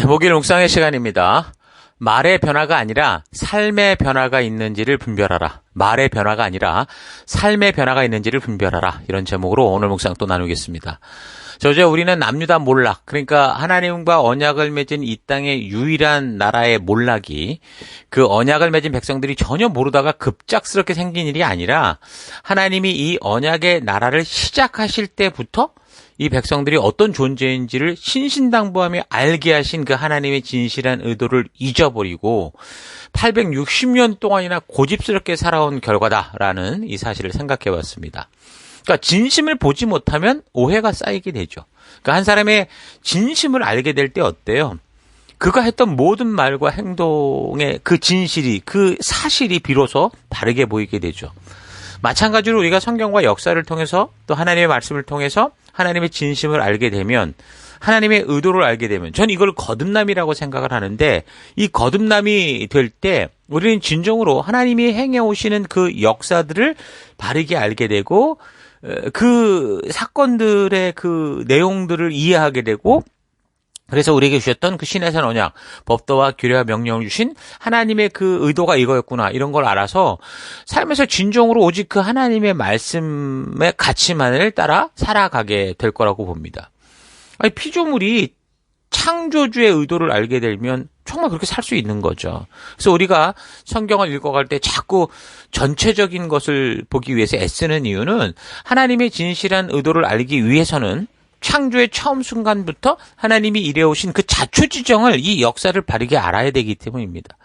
목요일 묵상의 시간입니다. 말의 변화가 아니라 삶의 변화가 있는지를 분별하라. 말의 변화가 아니라 삶의 변화가 있는지를 분별하라. 이런 제목으로 오늘 묵상 또 나누겠습니다. 저제 우리는 남유다 몰락, 그러니까 하나님과 언약을 맺은 이 땅의 유일한 나라의 몰락이 그 언약을 맺은 백성들이 전혀 모르다가 급작스럽게 생긴 일이 아니라 하나님이 이 언약의 나라를 시작하실 때부터 이 백성들이 어떤 존재인지를 신신당부하며 알게 하신 그 하나님의 진실한 의도를 잊어버리고 860년 동안이나 고집스럽게 살아온 결과다라는 이 사실을 생각해 봤습니다. 그러니까 진심을 보지 못하면 오해가 쌓이게 되죠. 그러니까 한 사람의 진심을 알게 될 때 어때요? 그가 했던 모든 말과 행동의 그 진실이, 그 사실이 비로소 다르게 보이게 되죠. 마찬가지로 우리가 성경과 역사를 통해서 또 하나님의 말씀을 통해서 하나님의 진심을 알게 되면, 하나님의 의도를 알게 되면, 전 이걸 거듭남이라고 생각을 하는데, 이 거듭남이 될 때 우리는 진정으로 하나님이 행해오시는 그 역사들을 바르게 알게 되고 그 사건들의 그 내용들을 이해하게 되고, 그래서 우리에게 주셨던 그 신의 언약, 법도와 규례와 명령을 주신 하나님의 그 의도가 이거였구나, 이런 걸 알아서 삶에서 진정으로 오직 그 하나님의 말씀의 가치만을 따라 살아가게 될 거라고 봅니다. 아니, 피조물이 창조주의 의도를 알게 되면 정말 그렇게 살 수 있는 거죠. 그래서 우리가 성경을 읽어갈 때 자꾸 전체적인 것을 보기 위해서 애쓰는 이유는 하나님의 진실한 의도를 알기 위해서는 창조의 처음 순간부터 하나님이 이래오신 그 자초지정을, 이 역사를 바르게 알아야 되기 때문입니다.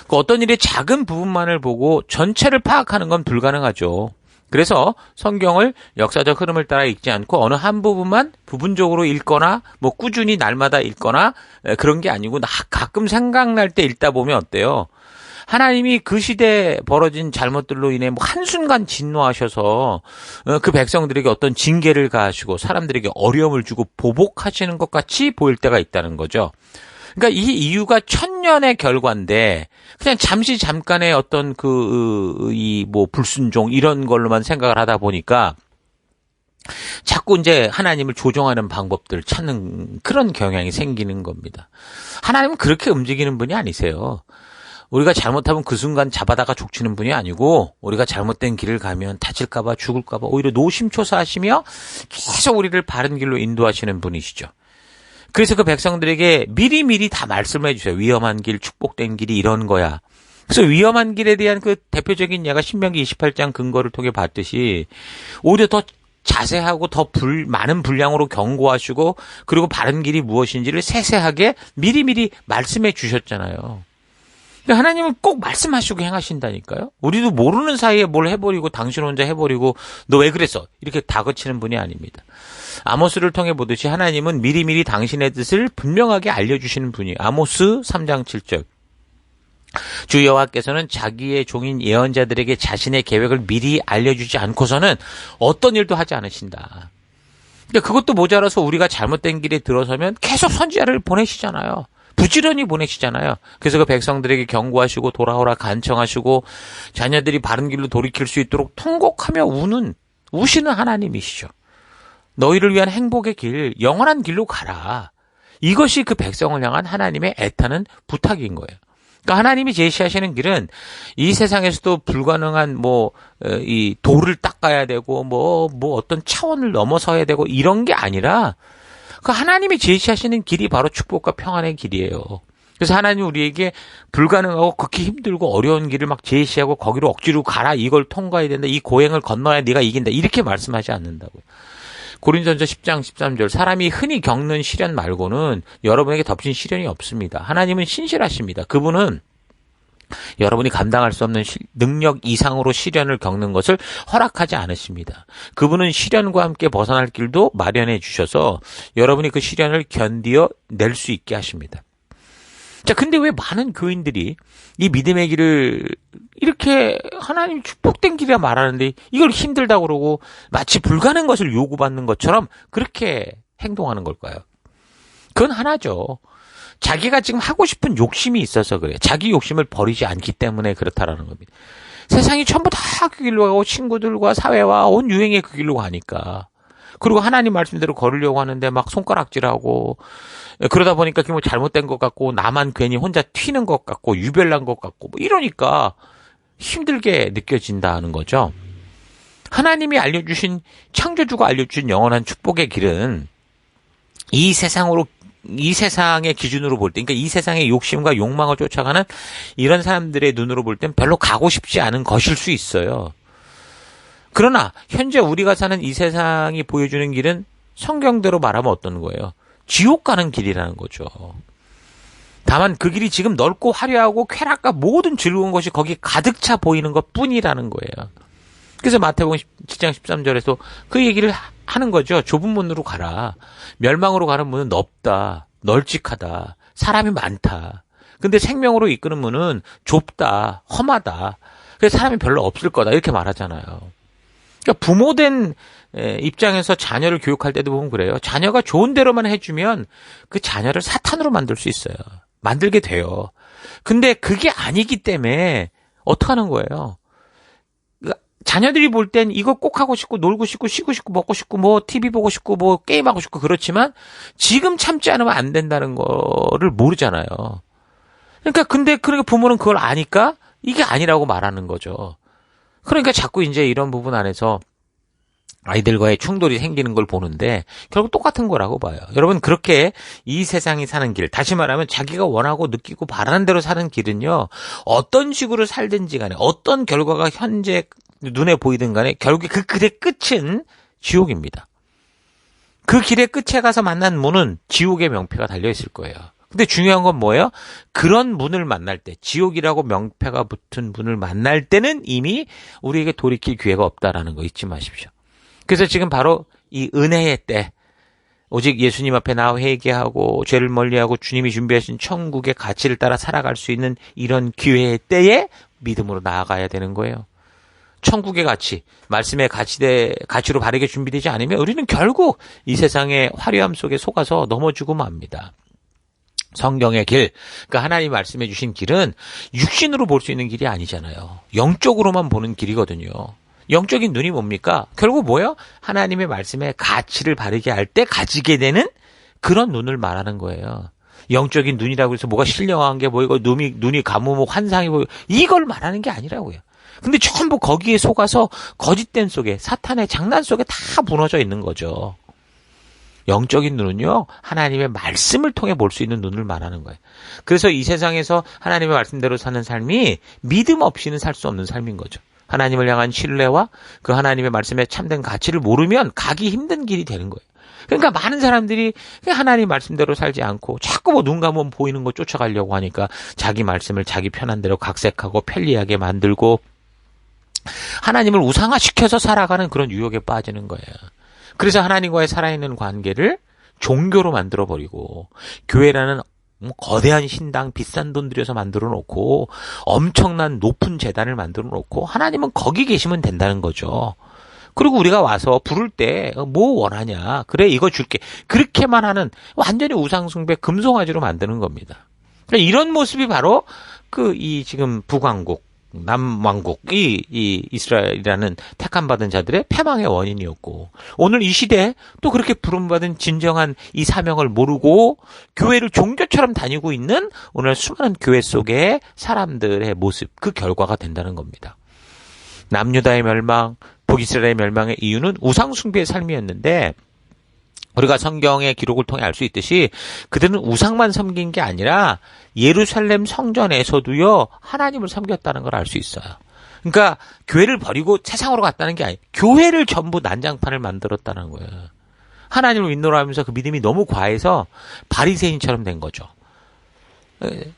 그 어떤 일의 작은 부분만을 보고 전체를 파악하는 건 불가능하죠. 그래서 성경을 역사적 흐름을 따라 읽지 않고 어느 한 부분만 부분적으로 읽거나 뭐 꾸준히 날마다 읽거나 그런 게 아니고 가끔 생각날 때 읽다 보면 어때요? 하나님이 그 시대에 벌어진 잘못들로 인해 뭐 한순간 진노하셔서 그 백성들에게 어떤 징계를 가하시고 사람들에게 어려움을 주고 보복하시는 것 같이 보일 때가 있다는 거죠. 그러니까 이 이유가 천년의 결과인데 그냥 잠깐의 어떤 뭐 불순종 이런 걸로만 생각을 하다 보니까 자꾸 이제 하나님을 조종하는 방법들을 찾는 그런 경향이 생기는 겁니다. 하나님은 그렇게 움직이는 분이 아니세요. 우리가 잘못하면 그 순간 잡아다가 족치는 분이 아니고, 우리가 잘못된 길을 가면 다칠까봐 죽을까봐 오히려 노심초사하시며 계속 우리를 바른 길로 인도하시는 분이시죠. 그래서 그 백성들에게 미리미리 다 말씀해 주세요. 위험한 길, 축복된 길이 이런 거야. 그래서 위험한 길에 대한 그 대표적인 예가 신명기 28장 근거를 통해 봤듯이 오히려 더 자세하고 더 많은 분량으로 경고하시고, 그리고 바른 길이 무엇인지를 세세하게 미리미리 말씀해 주셨잖아요. 하나님은 꼭 말씀하시고 행하신다니까요. 우리도 모르는 사이에 뭘 해버리고 당신 혼자 해버리고 너 왜 그랬어? 이렇게 다그치는 분이 아닙니다. 아모스를 통해 보듯이 하나님은 미리미리 당신의 뜻을 분명하게 알려주시는 분이에요. 아모스 3장 7절. 주 여호와께서는 자기의 종인 예언자들에게 자신의 계획을 미리 알려주지 않고서는 어떤 일도 하지 않으신다. 그러니까 그것도 모자라서 우리가 잘못된 길에 들어서면 계속 선지자를 보내시잖아요. 부지런히 보내시잖아요. 그래서 그 백성들에게 경고하시고 돌아오라 간청하시고 자녀들이 바른 길로 돌이킬 수 있도록 통곡하며 우시는 하나님이시죠. 너희를 위한 행복의 길, 영원한 길로 가라. 이것이 그 백성을 향한 하나님의 애타는 부탁인 거예요. 그러니까 하나님이 제시하시는 길은 이 세상에서도 불가능한 이 돌을 닦아야 되고 어떤 차원을 넘어서야 되고 이런 게 아니라 그 하나님이 제시하시는 길이 바로 축복과 평안의 길이에요. 그래서 하나님 우리에게 불가능하고 극히 힘들고 어려운 길을 막 제시하고 거기로 억지로 가라, 이걸 통과해야 된다, 이 고행을 건너야 네가 이긴다, 이렇게 말씀하지 않는다고요. 고린도전서 10장 13절, 사람이 흔히 겪는 시련 말고는 여러분에게 덮친 시련이 없습니다. 하나님은 신실하십니다. 그분은 여러분이 감당할 수 없는 능력 이상으로 시련을 겪는 것을 허락하지 않으십니다. 그분은 시련과 함께 벗어날 길도 마련해 주셔서 여러분이 그 시련을 견디어 낼 수 있게 하십니다. 자, 근데 왜 많은 교인들이 이 믿음의 길을 이렇게 하나님 축복된 길이라 말하는데 이걸 힘들다고 그러고 마치 불가능한 것을 요구받는 것처럼 그렇게 행동하는 걸까요? 그건 하나죠. 자기가 지금 하고 싶은 욕심이 있어서 그래. 자기 욕심을 버리지 않기 때문에 그렇다라는 겁니다. 세상이 전부 다 그 길로 가고 친구들과 사회와 온 유행의 그 길로 가니까. 그리고 하나님 말씀대로 걸으려고 하는데 막 손가락질하고 그러다 보니까 뭐 잘못된 것 같고 나만 괜히 혼자 튀는 것 같고 유별난 것 같고 뭐 이러니까 힘들게 느껴진다는 거죠. 하나님이 알려주신 창조주가 알려주신 영원한 축복의 길은 이 세상의 기준으로 볼 때, 그러니까 이 세상의 욕심과 욕망을 쫓아가는 이런 사람들의 눈으로 볼 땐 별로 가고 싶지 않은 것일 수 있어요. 그러나 현재 우리가 사는 이 세상이 보여주는 길은 성경대로 말하면 어떤 거예요? 지옥 가는 길이라는 거죠. 다만 그 길이 지금 넓고 화려하고 쾌락과 모든 즐거운 것이 거기 가득 차 보이는 것 뿐이라는 거예요. 그래서 마태복음 7장 13절에서 그 얘기를 하는 거죠. 좁은 문으로 가라. 멸망으로 가는 문은 넓다. 널찍하다. 사람이 많다. 근데 생명으로 이끄는 문은 좁다. 험하다. 그래서 사람이 별로 없을 거다. 이렇게 말하잖아요. 그러니까 부모된 입장에서 자녀를 교육할 때도 보면 그래요. 자녀가 좋은 대로만 해주면 그 자녀를 사탄으로 만들 수 있어요. 만들게 돼요. 근데 그게 아니기 때문에 어떡하는 거예요? 자녀들이 볼 땐 이거 꼭 하고 싶고 놀고 싶고 쉬고 싶고 먹고 싶고 뭐 TV 보고 싶고 뭐 게임하고 싶고 그렇지만 지금 참지 않으면 안 된다는 거를 모르잖아요. 그러니까 부모는 그걸 아니까 이게 아니라고 말하는 거죠. 그러니까 자꾸 이제 이런 부분 안에서 아이들과의 충돌이 생기는 걸 보는데 결국 똑같은 거라고 봐요. 여러분 그렇게 이 세상이 사는 길, 다시 말하면 자기가 원하고 느끼고 바라는 대로 사는 길은요. 어떤 식으로 살든지 간에 어떤 결과가 현재 눈에 보이든 간에 결국에 그 길의 끝은 지옥입니다. 그 길의 끝에 가서 만난 문은 지옥의 명패가 달려있을 거예요. 근데 중요한 건 뭐예요? 그런 문을 만날 때, 지옥이라고 명패가 붙은 문을 만날 때는 이미 우리에게 돌이킬 기회가 없다라는 거 잊지 마십시오. 그래서 지금 바로 이 은혜의 때, 오직 예수님 앞에 나와 회개하고 죄를 멀리하고 주님이 준비하신 천국의 가치를 따라 살아갈 수 있는 이런 기회의 때에 믿음으로 나아가야 되는 거예요. 천국의 가치, 말씀의 가치로 바르게 준비되지 않으면 우리는 결국 이 세상의 화려함 속에 속아서 넘어지고 맙니다. 성경의 길, 그러니까 하나님 말씀해 주신 길은 육신으로 볼 수 있는 길이 아니잖아요. 영적으로만 보는 길이거든요. 영적인 눈이 뭡니까? 결국 뭐예요? 하나님의 말씀에 가치를 바르게 할 때 가지게 되는 그런 눈을 말하는 거예요. 영적인 눈이라고 해서 뭐가 신령한 게 보이고 눈이 감으면 환상이 보이고 이걸 말하는 게 아니라고요. 근데 전부 거기에 속아서 거짓된 속에 사탄의 장난 속에 다 무너져 있는 거죠. 영적인 눈은요. 하나님의 말씀을 통해 볼 수 있는 눈을 말하는 거예요. 그래서 이 세상에서 하나님의 말씀대로 사는 삶이 믿음 없이는 살 수 없는 삶인 거죠. 하나님을 향한 신뢰와 그 하나님의 말씀의 참된 가치를 모르면 가기 힘든 길이 되는 거예요. 그러니까 많은 사람들이 하나님 말씀대로 살지 않고 자꾸 뭐 눈 감으면 보이는 거 쫓아가려고 하니까 자기 말씀을 자기 편한 대로 각색하고 편리하게 만들고 하나님을 우상화시켜서 살아가는 그런 유혹에 빠지는 거예요. 그래서 하나님과의 살아있는 관계를 종교로 만들어버리고 교회라는 거대한 신당 비싼 돈 들여서 만들어 놓고 엄청난 높은 제단을 만들어 놓고 하나님은 거기 계시면 된다는 거죠. 그리고 우리가 와서 부를 때 뭐 원하냐? 그래 이거 줄게. 그렇게만 하는 완전히 우상숭배 금송아지로 만드는 겁니다. 그러니까 이런 모습이 바로 이 지금 북왕국 남왕국, 이 이스라엘이라는 택함받은 자들의 패망의 원인이었고, 오늘 이 시대에 또 그렇게 부름받은 진정한 이 사명을 모르고 교회를 종교처럼 다니고 있는 오늘 수많은 교회 속의 사람들의 모습, 그 결과가 된다는 겁니다. 남유다의 멸망, 북이스라엘의 멸망의 이유는 우상숭배의 삶이었는데, 우리가 성경의 기록을 통해 알 수 있듯이 그들은 우상만 섬긴 게 아니라 예루살렘 성전에서도요 하나님을 섬겼다는 걸 알 수 있어요. 그러니까 교회를 버리고 세상으로 갔다는 게 아니에요. 교회를 전부 난장판을 만들었다는 거예요. 하나님을 믿노라 하면서 그 믿음이 너무 과해서 바리새인처럼 된 거죠.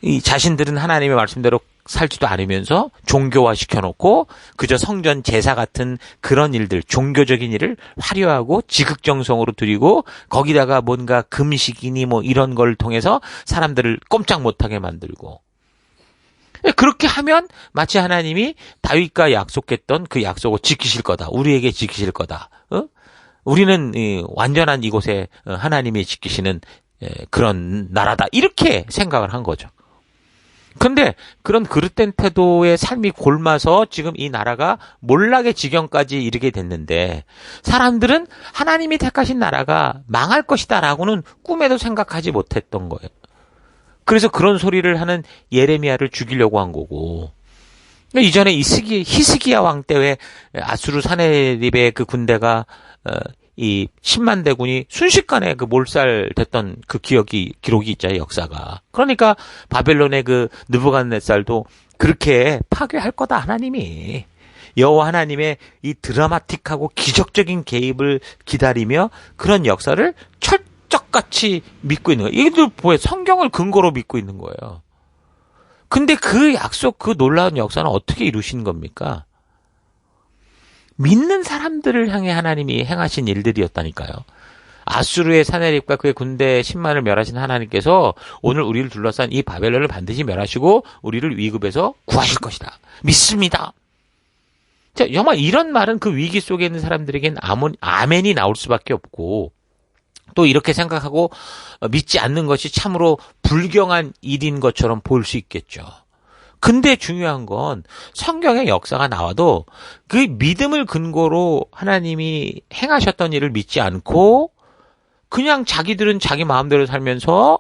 이 자신들은 하나님의 말씀대로 살지도 않으면서 종교화 시켜놓고 그저 성전 제사 같은 그런 일들, 종교적인 일을 화려하고 지극정성으로 드리고 거기다가 뭔가 금식이니 뭐 이런 걸 통해서 사람들을 꼼짝 못하게 만들고, 그렇게 하면 마치 하나님이 다윗과 약속했던 그 약속을 지키실 거다. 우리에게 지키실 거다. 우리는 완전한 이곳에 하나님이 지키시는 그런 나라다. 이렇게 생각을 한 거죠. 근데 그런 그릇된 태도의 삶이 골마서 지금 이 나라가 몰락의 지경까지 이르게 됐는데 사람들은 하나님이 택하신 나라가 망할 것이다라고는 꿈에도 생각하지 못했던 거예요. 그래서 그런 소리를 하는 예레미야를 죽이려고 한 거고, 이전에 히스기야 왕 때에 아수르 사네립의 그 군대가 이 10만 대군이 순식간에 그 몰살됐던 그 기록이 있잖아요, 역사가. 그러니까 바벨론의 그 느부갓네살도 그렇게 파괴할 거다, 하나님이. 여호와 하나님의 이 드라마틱하고 기적적인 개입을 기다리며 그런 역사를 철석같이 믿고 있는 거예요. 이들 뭐예요? 성경을 근거로 믿고 있는 거예요. 근데 그 약속, 그 놀라운 역사는 어떻게 이루신 겁니까? 믿는 사람들을 향해 하나님이 행하신 일들이었다니까요. 아수르의 사네립과 그의 군대 10만을 멸하신 하나님께서 오늘 우리를 둘러싼 이 바벨론을 반드시 멸하시고 우리를 위급에서 구하실 것이다. 믿습니다. 자, 정말 이런 말은 그 위기 속에 있는 사람들에겐 아멘이 나올 수밖에 없고, 또 이렇게 생각하고 믿지 않는 것이 참으로 불경한 일인 것처럼 보일 수 있겠죠. 근데 중요한 건 성경의 역사가 나와도 그 믿음을 근거로 하나님이 행하셨던 일을 믿지 않고 그냥 자기들은 자기 마음대로 살면서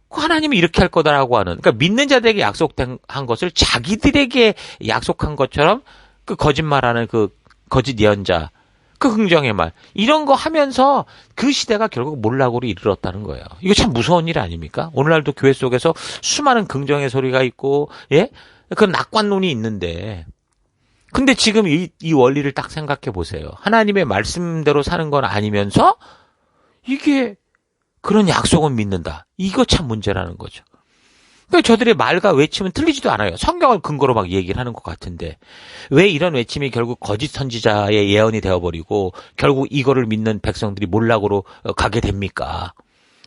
하나님이 이렇게 할 거다라고 하는, 그러니까 믿는 자들에게 약속한 것을 자기들에게 약속한 것처럼 그 거짓말하는 그 거짓 예언자, 그 긍정의 말, 이런 거 하면서 그 시대가 결국 몰락으로 이르렀다는 거예요. 이거 참 무서운 일 아닙니까? 오늘날도 교회 속에서 수많은 긍정의 소리가 있고, 예? 그 낙관론이 있는데, 근데 지금 이 원리를 딱 생각해 보세요. 하나님의 말씀대로 사는 건 아니면서 이게 그런 약속은 믿는다. 이거 참 문제라는 거죠. 그러니까 저들의 말과 외침은 틀리지도 않아요. 성경을 근거로 막 얘기를 하는 것 같은데 왜 이런 외침이 결국 거짓 선지자의 예언이 되어버리고 결국 이거를 믿는 백성들이 몰락으로 가게 됩니까?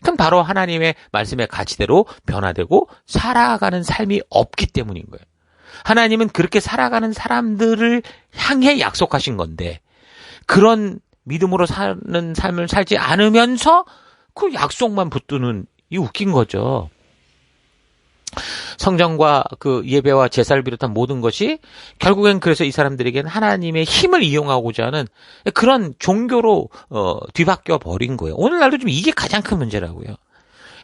그럼 바로 하나님의 말씀의 가치대로 변화되고 살아가는 삶이 없기 때문인 거예요. 하나님은 그렇게 살아가는 사람들을 향해 약속하신 건데 그런 믿음으로 사는 삶을 살지 않으면서 그 약속만 붙드는, 이 웃긴 거죠. 성전과 그 예배와 제사를 비롯한 모든 것이 결국엔 그래서 이 사람들에게는 하나님의 힘을 이용하고자 하는 그런 종교로 뒤바뀌어 버린 거예요. 오늘날도 좀 이게 가장 큰 문제라고요.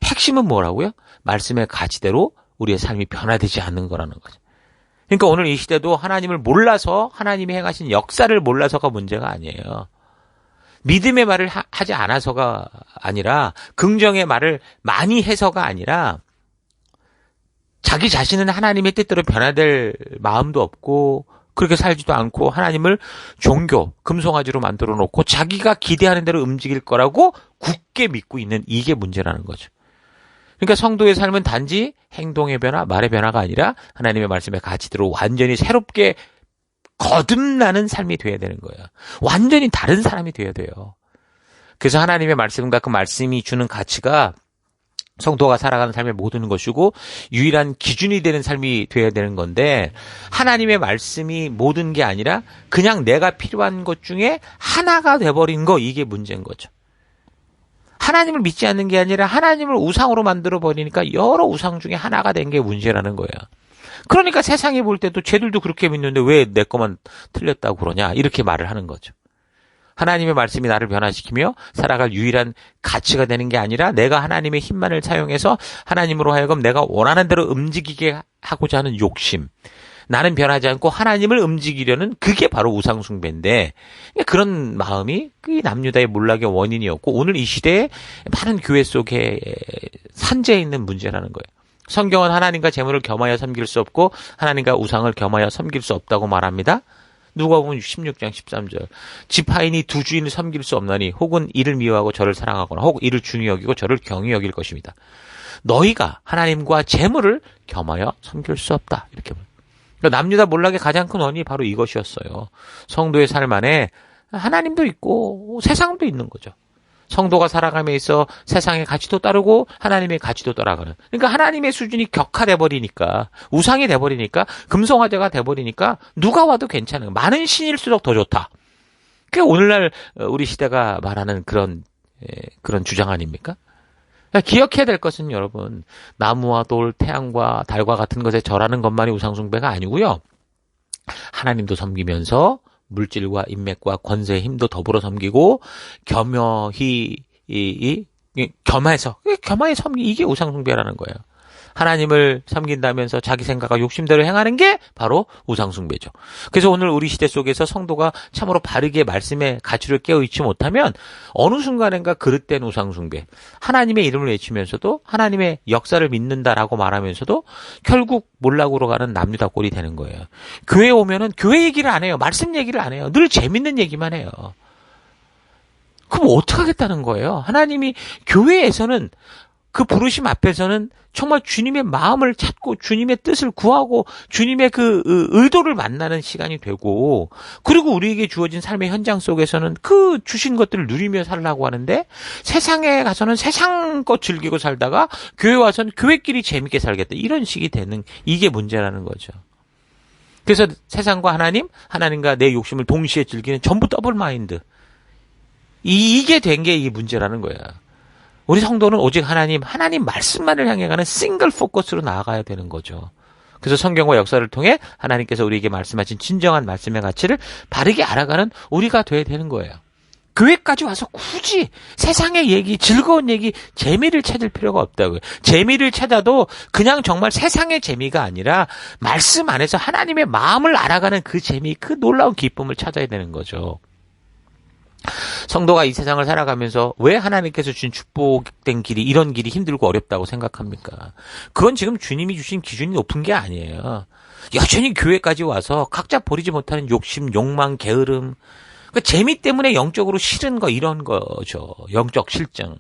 핵심은 뭐라고요? 말씀의 가치대로 우리의 삶이 변화되지 않는 거라는 거죠. 그러니까 오늘 이 시대도 하나님을 몰라서, 하나님이 행하신 역사를 몰라서가 문제가 아니에요. 믿음의 말을 하지 않아서가 아니라, 긍정의 말을 많이 해서가 아니라, 자기 자신은 하나님의 뜻대로 변화될 마음도 없고 그렇게 살지도 않고 하나님을 종교, 금송아지로 만들어 놓고 자기가 기대하는 대로 움직일 거라고 굳게 믿고 있는, 이게 문제라는 거죠. 그러니까 성도의 삶은 단지 행동의 변화, 말의 변화가 아니라 하나님의 말씀의 가치대로 완전히 새롭게 거듭나는 삶이 돼야 되는 거예요. 완전히 다른 사람이 돼야 돼요. 그래서 하나님의 말씀과 그 말씀이 주는 가치가 성도가 살아가는 삶의 모든 것이고 유일한 기준이 되는 삶이 되어야 되는 건데, 하나님의 말씀이 모든 게 아니라 그냥 내가 필요한 것 중에 하나가 돼버린 거, 이게 문제인 거죠. 하나님을 믿지 않는 게 아니라 하나님을 우상으로 만들어 버리니까 여러 우상 중에 하나가 된 게 문제라는 거예요. 그러니까 세상이 볼 때도 쟤들도 그렇게 믿는데 왜 내 것만 틀렸다고 그러냐, 이렇게 말을 하는 거죠. 하나님의 말씀이 나를 변화시키며 살아갈 유일한 가치가 되는 게 아니라 내가 하나님의 힘만을 사용해서 하나님으로 하여금 내가 원하는 대로 움직이게 하고자 하는 욕심, 나는 변하지 않고 하나님을 움직이려는, 그게 바로 우상숭배인데, 그런 마음이 그 남유다의 몰락의 원인이었고 오늘 이 시대에 많은 교회 속에 산재해 있는 문제라는 거예요. 성경은 하나님과 재물을 겸하여 섬길 수 없고 하나님과 우상을 겸하여 섬길 수 없다고 말합니다. 누가복음 16장 13절. 지파인이 두 주인을 섬길 수 없나니 혹은 이를 미워하고 저를 사랑하거나 혹 이를 중히 여기고 저를 경히 여길 것입니다. 너희가 하나님과 재물을 겸하여 섬길 수 없다. 이렇게 말합니다. 그러니까 남유다 몰락의 가장 큰 원인이 바로 이것이었어요. 성도의 삶 안에 하나님도 있고 세상도 있는 거죠. 성도가 살아감에 있어 세상의 가치도 따르고 하나님의 가치도 따라가는. 그러니까 하나님의 수준이 격화돼 버리니까, 우상이 돼 버리니까, 금송아지가 돼 버리니까 누가 와도 괜찮은, 많은 신일수록 더 좋다. 그게 오늘날 우리 시대가 말하는 그런 주장 아닙니까? 기억해야 될 것은 여러분, 나무와 돌, 태양과 달과 같은 것에 절하는 것만이 우상숭배가 아니고요. 하나님도 섬기면서 물질과 인맥과 권세의 힘도 더불어 섬기고 겸허히 겸하게 섬기, 이게 우상숭배라는 거예요. 하나님을 섬긴다면서 자기 생각과 욕심대로 행하는 게 바로 우상숭배죠. 그래서 오늘 우리 시대 속에서 성도가 참으로 바르게 말씀의 가치를 깨어있지 못하면 어느 순간인가 그릇된 우상숭배, 하나님의 이름을 외치면서도 하나님의 역사를 믿는다라고 말하면서도 결국 몰락으로 가는 남유다 꼴이 되는 거예요. 교회에 오면은 교회 얘기를 안 해요. 말씀 얘기를 안 해요. 늘 재밌는 얘기만 해요. 그럼 어떻게 하겠다는 거예요? 하나님이 교회에서는 그 부르심 앞에서는 정말 주님의 마음을 찾고 주님의 뜻을 구하고 주님의 그 의도를 만나는 시간이 되고, 그리고 우리에게 주어진 삶의 현장 속에서는 그 주신 것들을 누리며 살라고 하는데, 세상에 가서는 세상 것 즐기고 살다가 교회 와서는 교회끼리 재밌게 살겠다, 이런 식이 되는, 이게 문제라는 거죠. 그래서 세상과 하나님과 내 욕심을 동시에 즐기는 전부 더블 마인드, 이게 된 게 이게 문제라는 거야. 우리 성도는 오직 하나님 말씀만을 향해 가는 싱글 포커스로 나아가야 되는 거죠. 그래서 성경과 역사를 통해 하나님께서 우리에게 말씀하신 진정한 말씀의 가치를 바르게 알아가는 우리가 돼야 되는 거예요. 교회까지 와서 굳이 세상의 얘기, 즐거운 얘기, 재미를 찾을 필요가 없다고요. 재미를 찾아도 그냥 정말 세상의 재미가 아니라 말씀 안에서 하나님의 마음을 알아가는 그 재미, 그 놀라운 기쁨을 찾아야 되는 거죠. 성도가 이 세상을 살아가면서 왜 하나님께서 주신 축복된 길이, 이런 길이 힘들고 어렵다고 생각합니까? 그건 지금 주님이 주신 기준이 높은 게 아니에요. 여전히 교회까지 와서 각자 버리지 못하는 욕심, 욕망, 게으름, 그 재미 때문에 영적으로 싫은 거, 이런 거죠. 영적 실증.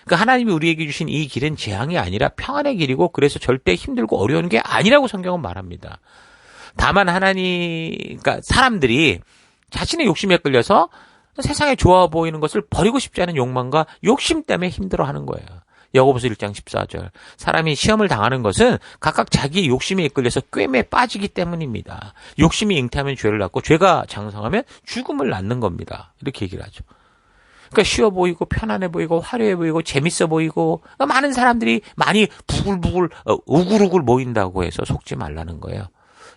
그러니까 하나님이 우리에게 주신 이 길은 재앙이 아니라 평안의 길이고, 그래서 절대 힘들고 어려운 게 아니라고 성경은 말합니다. 다만 그러니까 사람들이 자신의 욕심에 끌려서 세상에 좋아 보이는 것을 버리고 싶지 않은 욕망과 욕심 때문에 힘들어하는 거예요. 야고보서 1장 14절. 사람이 시험을 당하는 것은 각각 자기의 욕심에 이끌려서 꿰매에 빠지기 때문입니다. 욕심이 잉태하면 죄를 낳고 죄가 장성하면 죽음을 낳는 겁니다. 이렇게 얘기를 하죠. 그러니까 쉬워 보이고 편안해 보이고 화려해 보이고 재밌어 보이고 많은 사람들이 많이 부글부글 우글우글 모인다고 해서 속지 말라는 거예요.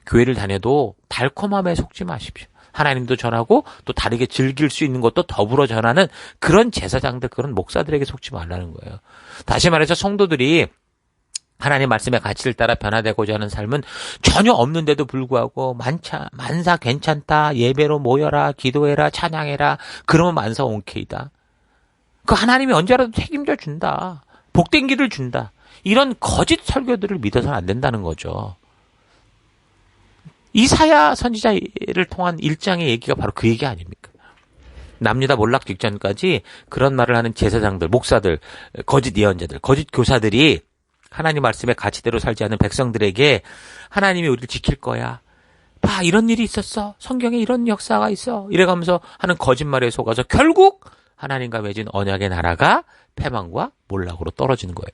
교회를 다녀도 달콤함에 속지 마십시오. 하나님도 전하고 또 다르게 즐길 수 있는 것도 더불어 전하는 그런 제사장들, 그런 목사들에게 속지 말라는 거예요. 다시 말해서 성도들이 하나님 말씀의 가치를 따라 변화되고자 하는 삶은 전혀 없는데도 불구하고 만사 괜찮다, 예배로 모여라, 기도해라, 찬양해라, 그러면 만사 오케이다. 그 하나님이 언제라도 책임져 준다, 복된 길을 준다, 이런 거짓 설교들을 믿어서는 안 된다는 거죠. 이사야 선지자를 통한 1장의 얘기가 바로 그 얘기 아닙니까? 남유다 몰락 직전까지 그런 말을 하는 제사장들, 목사들, 거짓 예언자들, 거짓 교사들이 하나님 말씀의 가치대로 살지 않는 백성들에게 하나님이 우리를 지킬 거야, 봐, 이런 일이 있었어, 성경에 이런 역사가 있어, 이래가면서 하는 거짓말에 속아서 결국 하나님과 맺은 언약의 나라가 패망과 몰락으로 떨어지는 거예요.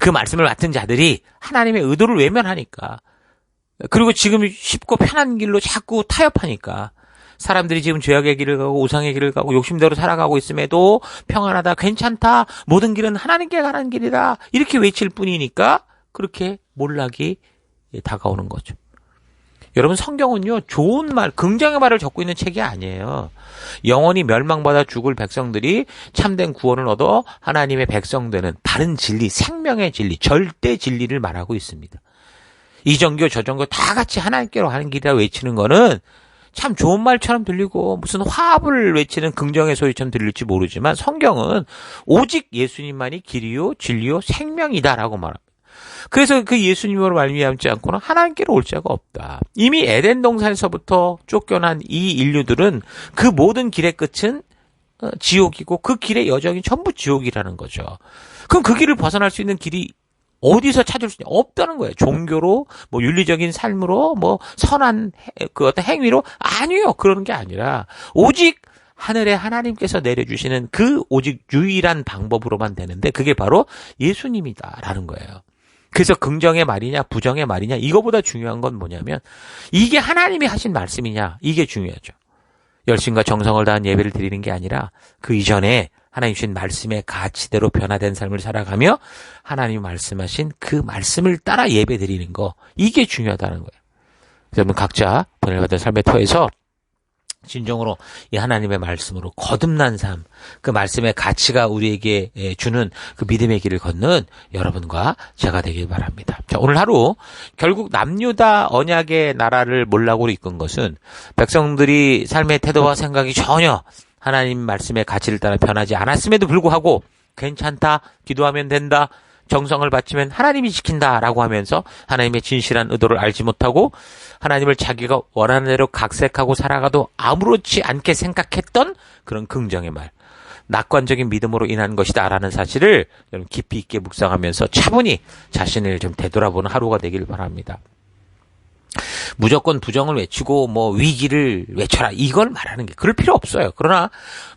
그 말씀을 맡은 자들이 하나님의 의도를 외면하니까, 그리고 지금 쉽고 편한 길로 자꾸 타협하니까 사람들이 지금 죄악의 길을 가고 우상의 길을 가고 욕심대로 살아가고 있음에도 평안하다, 괜찮다, 모든 길은 하나님께 가는 길이다, 이렇게 외칠 뿐이니까 그렇게 몰락이 다가오는 거죠. 여러분, 성경은요, 좋은 말, 긍정의 말을 적고 있는 책이 아니에요. 영원히 멸망받아 죽을 백성들이 참된 구원을 얻어 하나님의 백성 되는 바른 진리, 생명의 진리, 절대 진리를 말하고 있습니다. 이 종교 저 종교 다 같이 하나님께로 가는 길이라 외치는 거는 참 좋은 말처럼 들리고 무슨 화합을 외치는 긍정의 소리처럼 들릴지 모르지만, 성경은 오직 예수님만이 길이요 진리요 생명이다라고 말합니다. 그래서 그 예수님으로 말미암지 않고는 하나님께로 올 자가 없다. 이미 에덴 동산에서부터 쫓겨난 이 인류들은 그 모든 길의 끝은 지옥이고 그 길의 여정이 전부 지옥이라는 거죠. 그럼 그 길을 벗어날 수 있는 길이 어디서 찾을 수 없다는 거예요. 종교로, 뭐 윤리적인 삶으로, 뭐 선한 그 어떤 행위로, 아니요, 그러는 게 아니라 오직 하늘에 하나님께서 내려주시는 그 오직 유일한 방법으로만 되는데, 그게 바로 예수님이다라는 거예요. 그래서 긍정의 말이냐 부정의 말이냐, 이거보다 중요한 건 뭐냐면 이게 하나님이 하신 말씀이냐, 이게 중요하죠. 열심과 정성을 다한 예배를 드리는 게 아니라 그 이전에 하나님 주신 말씀의 가치대로 변화된 삶을 살아가며 하나님이 말씀하신 그 말씀을 따라 예배드리는 거, 이게 중요하다는 거예요. 여러분 각자 번을 받은 삶의 터에서 진정으로 이 하나님의 말씀으로 거듭난 삶, 그 말씀의 가치가 우리에게 주는 그 믿음의 길을 걷는 여러분과 제가 되길 바랍니다. 자, 오늘 하루 결국 남유다 언약의 나라를 몰락으로 이끈 것은 백성들이 삶의 태도와 생각이 전혀 하나님 말씀의 가치를 따라 변하지 않았음에도 불구하고 괜찮다, 기도하면 된다, 정성을 바치면 하나님이 지킨다라고 하면서 하나님의 진실한 의도를 알지 못하고 하나님을 자기가 원하는 대로 각색하고 살아가도 아무렇지 않게 생각했던 그런 긍정의 말, 낙관적인 믿음으로 인한 것이다라는 사실을 좀 깊이 있게 묵상하면서 차분히 자신을 좀 되돌아보는 하루가 되길 바랍니다. 무조건 부정을 외치고 위기를 외쳐라, 이걸 말하는 게 그럴 필요 없어요. 그러나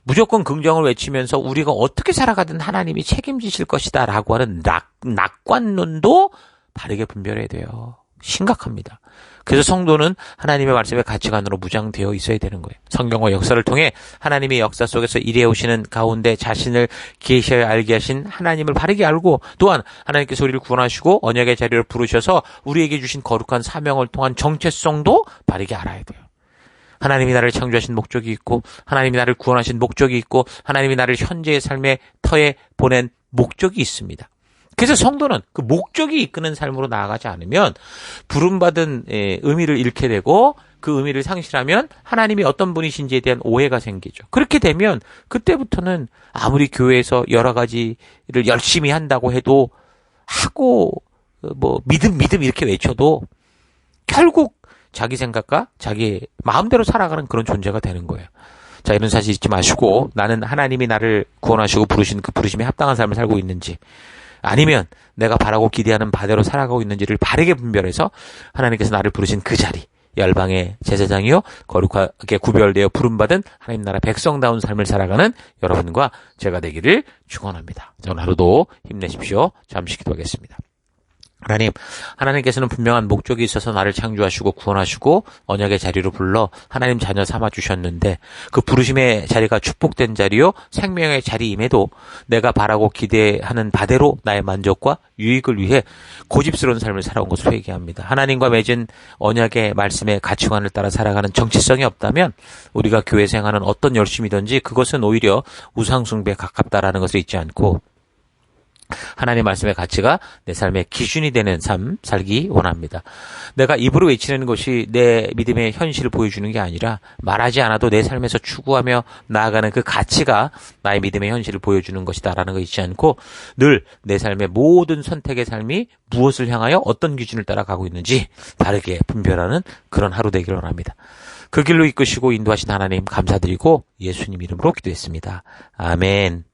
무조건 긍정을 외치면서 우리가 어떻게 살아가든 하나님이 책임지실 것이다 라고 하는 낙관론도 바르게 분별해야 돼요. 심각합니다. 그래서 성도는 하나님의 말씀의 가치관으로 무장되어 있어야 되는 거예요. 성경과 역사를 통해 하나님의 역사 속에서 일해 오시는 가운데 자신을 계셔야 알게 하신 하나님을 바르게 알고, 또한 하나님께서 우리를 구원하시고 언약의 자리를 부르셔서 우리에게 주신 거룩한 사명을 통한 정체성도 바르게 알아야 돼요. 하나님이 나를 창조하신 목적이 있고, 하나님이 나를 구원하신 목적이 있고, 하나님이 나를 현재의 삶의 터에 보낸 목적이 있습니다. 그래서 성도는 그 목적이 이끄는 삶으로 나아가지 않으면 부름받은 의미를 잃게 되고, 그 의미를 상실하면 하나님이 어떤 분이신지에 대한 오해가 생기죠. 그렇게 되면 그때부터는 아무리 교회에서 여러 가지를 열심히 한다고 해도, 하고 믿음 이렇게 외쳐도 결국 자기 생각과 자기 마음대로 살아가는 그런 존재가 되는 거예요. 자, 이런 사실 잊지 마시고, 나는 하나님이 나를 구원하시고 부르신 그 부르심에 합당한 삶을 살고 있는지, 아니면 내가 바라고 기대하는 바대로 살아가고 있는지를 바르게 분별해서 하나님께서 나를 부르신 그 자리, 열방의 제사장이요 거룩하게 구별되어 부름받은 하나님 나라 백성다운 삶을 살아가는 여러분과 제가 되기를 축원합니다. 오늘 하루도 힘내십시오. 잠시 기도하겠습니다. 하나님께서는 분명한 목적이 있어서 나를 창조하시고 구원하시고 언약의 자리로 불러 하나님 자녀 삼아 주셨는데, 그 부르심의 자리가 축복된 자리요 생명의 자리임에도 내가 바라고 기대하는 바대로 나의 만족과 유익을 위해 고집스러운 삶을 살아온 것을 회개합니다. 하나님과 맺은 언약의 말씀의 가치관을 따라 살아가는 정체성이 없다면 우리가 교회 생활은 어떤 열심이든지 그것은 오히려 우상숭배에 가깝다라는 것을 잊지 않고, 하나님 말씀의 가치가 내 삶의 기준이 되는 삶 살기 원합니다. 내가 입으로 외치는 것이 내 믿음의 현실을 보여주는 게 아니라, 말하지 않아도 내 삶에서 추구하며 나아가는 그 가치가 나의 믿음의 현실을 보여주는 것이다라는 거 잊지 않고, 늘 내 삶의 모든 선택의 삶이 무엇을 향하여 어떤 기준을 따라가고 있는지 바르게 분별하는 그런 하루 되기를 원합니다. 그 길로 이끄시고 인도하신 하나님 감사드리고 예수님 이름으로 기도했습니다. 아멘.